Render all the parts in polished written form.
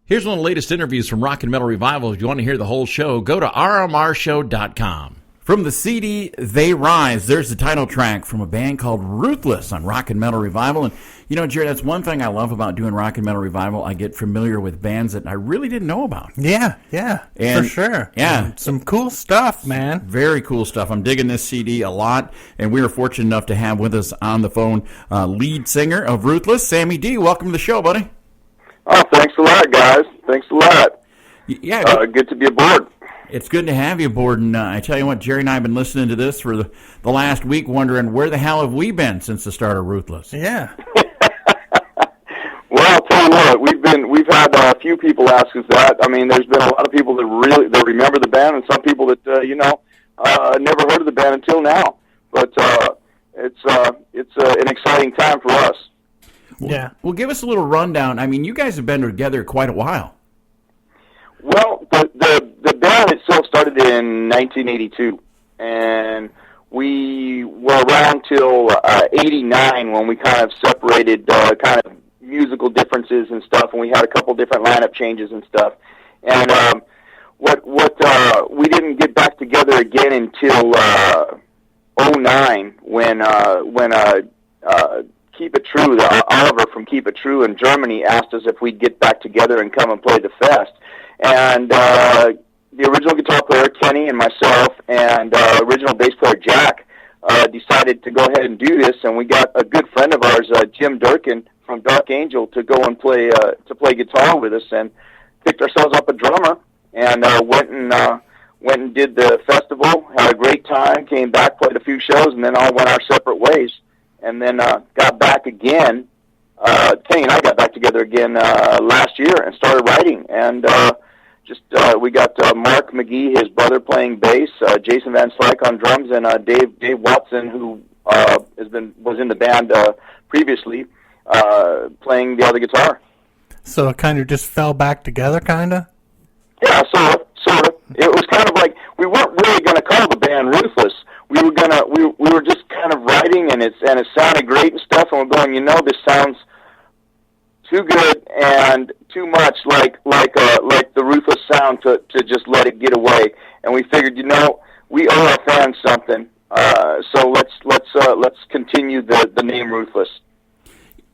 Here's one of the latest interviews from Rock and Metal Revival. If you want to hear the whole show, go to rmrshow.com. From the CD, They Rise, there's the title track from a band called Ruthless on Rock and Metal Revival. And, you know, Jerry, that's one thing I love about doing Rock and Metal Revival. I get familiar with bands that I really didn't know about. Yeah, for sure. Yeah. Some cool stuff, man. Very cool stuff. I'm digging this CD a lot, and we are fortunate enough to have with us on the phone lead singer of Ruthless, Sammy D. Welcome to the show, buddy. Oh, thanks a lot, guys. Thanks a lot. Yeah. Good to be aboard. It's good to have you aboard, and I tell you what, Jerry and I have been listening to this for the last week, wondering where the hell have we been since the start of Ruthless? Yeah. Well, I'll tell you what, we've had a few people ask us that. I mean, there's been a lot of people that remember the band, and some people that never heard of the band until now. But it's an exciting time for us. Yeah. Well, give us a little rundown. I mean, you guys have been together quite a while. Well, the band itself started in 1982, and we were around till 89 when we kind of separated kind of musical differences and stuff, and we had a couple different lineup changes and stuff. And we didn't get back together again until 09 when Keep It True, Oliver from Keep It True in Germany asked us if we'd get back together and come and play the fest. And the original guitar player, Kenny, and myself, and original bass player, Jack, decided to go ahead and do this, and we got a good friend of ours, Jim Durkin from Dark Angel, to go and play guitar with us, and picked ourselves up a drummer, and went and did the festival, had a great time, came back, played a few shows, and then all went our separate ways, and then got back again. Kenny and I got back together again last year and started writing, and we got Mark McGee, his brother, playing bass, Jason Van Slyke on drums, and Dave Watson, who was in the band previously, playing the other guitar. So it kind of just fell back together, kind of? Yeah, sort of. It was kind of like we weren't really going to call the band Ruthless. We were just kind of writing, and it sounded great and stuff, and we're going, this sounds too good and too much like the Ruthless sound to just let it get away. And we figured, we owe our fans something, so let's continue the name Ruthless.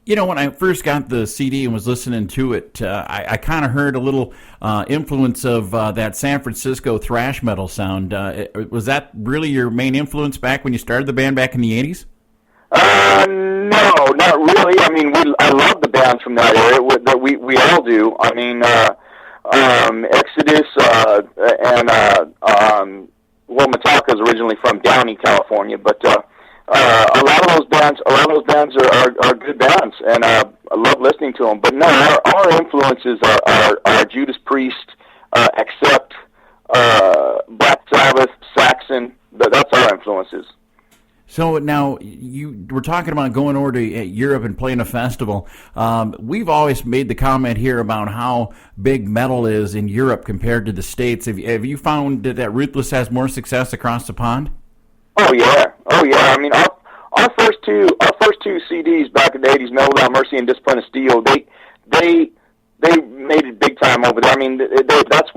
When I first got the CD and was listening to it, I kind of heard a little influence of that San Francisco thrash metal sound. Was that really your main influence back when you started the band back in the 80s? No, not really. I mean, I love the bands from that area. We all do. I mean, Exodus and Metallica is originally from Downey, California, but a lot of those bands are good bands, and I love listening to them. But no, our influences are Judas Priest, Accept, Black Sabbath, Saxon. That's our influences. So now you were talking about going over to Europe and playing a festival. We've always made the comment here about how big metal is in Europe compared to the States. Have you found that Ruthless has more success across the pond? Oh yeah. I mean, our first two CDs back in the '80s, Metal Without Mercy and Discipline of Steel, they made it big time over there. I mean, that's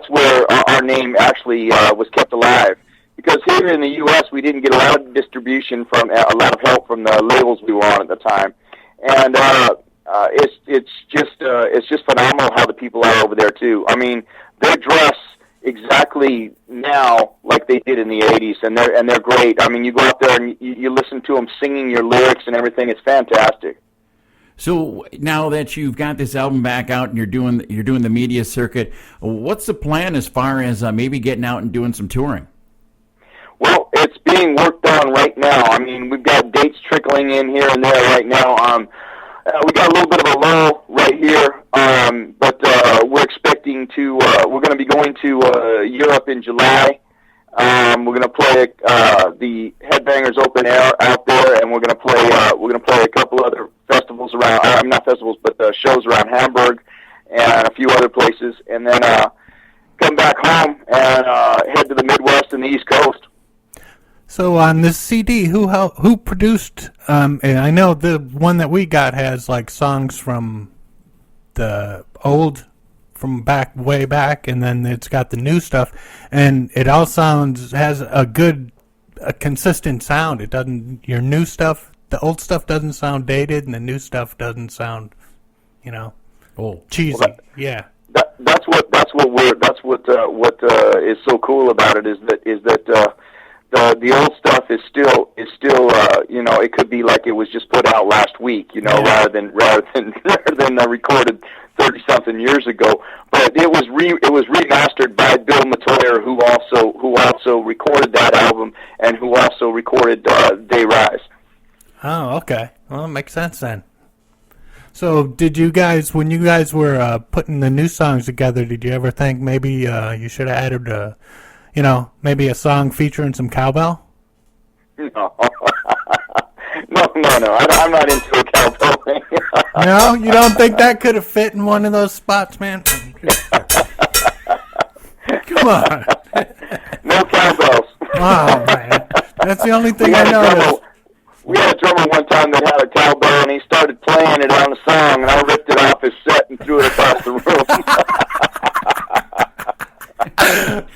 where our name actually was kept alive. Because here in the U.S. we didn't get a lot of distribution a lot of help from the labels we were on at the time, and it's just phenomenal how the people are over there too. I mean, they dress exactly now like they did in the '80s, and they're great. I mean, you go out there and you listen to them singing your lyrics and everything. It's fantastic. So now that you've got this album back out and you're doing the media circuit, what's the plan as far as maybe getting out and doing some touring? Well, it's being worked on right now. I mean, we've got dates trickling in here and there right now. We got a little bit of a lull right here, but we're expecting to. We're going to be going to Europe in July. We're going to play the Headbangers Open Air out there, and we're going to play a couple other festivals around. Not festivals, but shows around Hamburg and a few other places, and then come back home and head to the Midwest and the East Coast. So on this CD, who produced? And I know the one that we got has like songs from the old from way back, and then it's got the new stuff, and it all has a consistent sound. It doesn't, your new stuff, the old stuff doesn't sound dated, and the new stuff doesn't sound, cheesy. Well, yeah. That's what is so cool about it is that the old stuff is still it could be like it was just put out last week, rather than recorded 30-something years ago. But it was remastered by Bill Matoyer, who also recorded that album and who also recorded Day Rise. Oh, okay. Well, it makes sense then. So, did you guys, when you guys were putting the new songs together, did you ever think maybe you should have added, maybe a song featuring some cowbell? No. No. I'm not into a cowbell thing. No? You don't think that could have fit in one of those spots, man? Come on. No cowbells. Oh, man. That's the only thing I noticed. We had a drummer one time that had a cowbell, and he started playing it on the song, and I ripped it off his set and threw it across the room.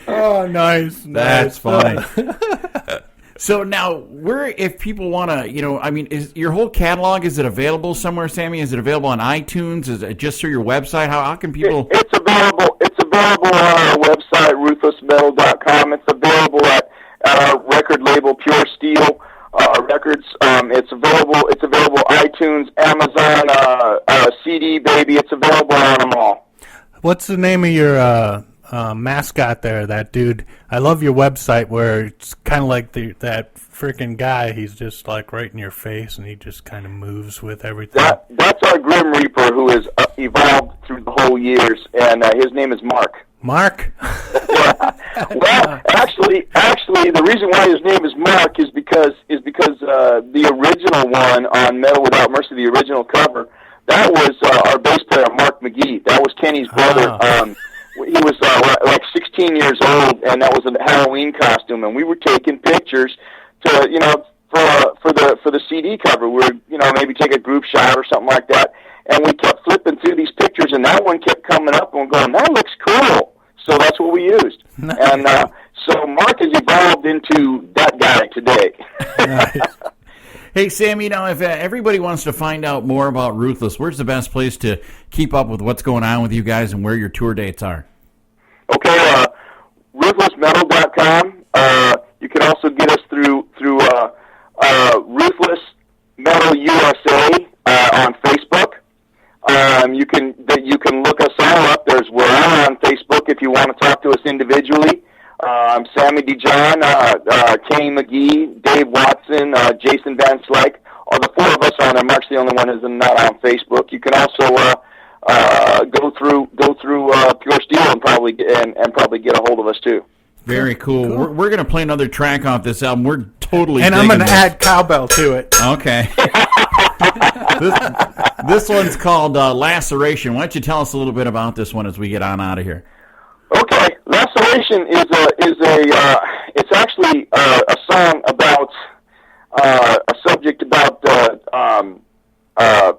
Oh, nice. That's funny. So now, if people want to, is your whole catalog, is it available somewhere, Sammy? Is it available on iTunes? Is it just through your website? How can people? It's available on our website, ruthlessmetal.com. It's available at our record label, Pure Steel Records. It's available iTunes, Amazon, CD Baby. It's available on them all. What's the name of your mascot there, that dude? I love your website where it's kind of like that freaking guy. He's just like right in your face, and he just kind of moves with everything. That's our Grim Reaper, who has evolved through the whole years, and his name is Mark. Mark? Yeah. Well, actually, the reason why his name is Mark is because the original one on Metal Without Mercy, the original cover, that was our bass player, Mark McGee. That was Kenny's brother. He was like 16 years old, and that was a Halloween costume. And we were taking pictures to, for the CD cover. We were, maybe take a group shot or something like that. And we kept flipping through these pictures, and that one kept coming up, and we're going, that looks cool. So that's what we used. Nice. And so Mark has evolved into that guy today. Nice. Hey, Sammy, if everybody wants to find out more about Ruthless, where's the best place to keep up with what's going on with you guys and where your tour dates are? Okay, ruthlessmetal.com. You can also get us through Ruthless Metal USA on Facebook. You can look us all up. We're on Facebook if you want to talk to us individually. Sammy-D-John, Kenny McGee, Dave Watson, Jason Van Slyke. The four of us are on there. Mark's the only one who's not on Facebook. You can also go through Pure Steel and probably get a hold of us too. Very cool. We're going to play another track off this album. We're totally and I'm going to add cowbell to it. Okay. This one's called Laceration. Why don't you tell us a little bit about this one as we get on out of here? Okay, Laceration it's actually a song about a subject about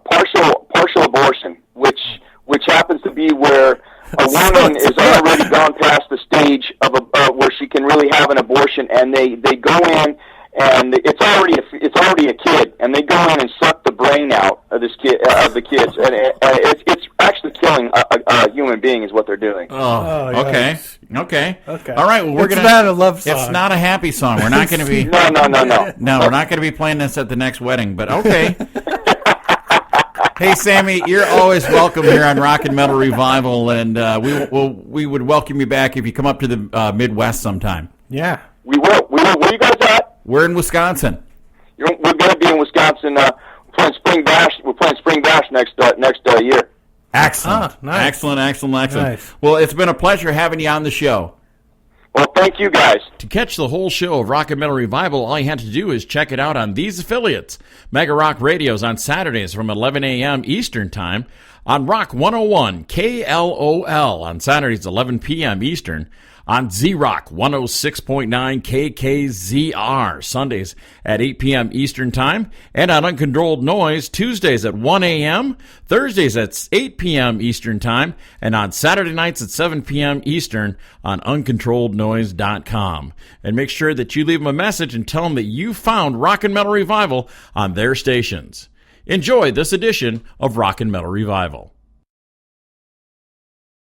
partial abortion, which happens to be where a woman is already gone past the stage of where she can really have an abortion, and they go in. And it's already a kid, and they go in and suck the brain out of the kids, and it's actually killing a human being is what they're doing. Oh, okay. All right. Well, it's not a love song. It's not a happy song. We're not going to be. No. No, we're not going to be playing this at the next wedding. But okay. Hey, Sammy, you're always welcome here on Rock and Metal Revival, and we would welcome you back if you come up to the Midwest sometime. Yeah, we will. Where are you guys at? We're in Wisconsin. We're going to be in Wisconsin. We're playing Spring Bash. We're playing Spring Bash next year. Excellent. Nice. Excellent. Nice. Well, it's been a pleasure having you on the show. Well, thank you, guys. To catch the whole show of Rock and Metal Revival, all you have to do is check it out on these affiliates. Mega Rock Radio's on Saturdays from 11 a.m. Eastern Time. on Rock 101 KLOL on Saturdays 11 p.m. Eastern, on Z-Rock 106.9 KKZR Sundays at 8 p.m. Eastern Time, and on Uncontrolled Noise Tuesdays at 1 a.m., Thursdays at 8 p.m. Eastern Time, and on Saturday nights at 7 p.m. Eastern on uncontrollednoise.com. And make sure that you leave them a message and tell them that you found Rock and Metal Revival on their stations. Enjoy this edition of Rock and Metal Revival.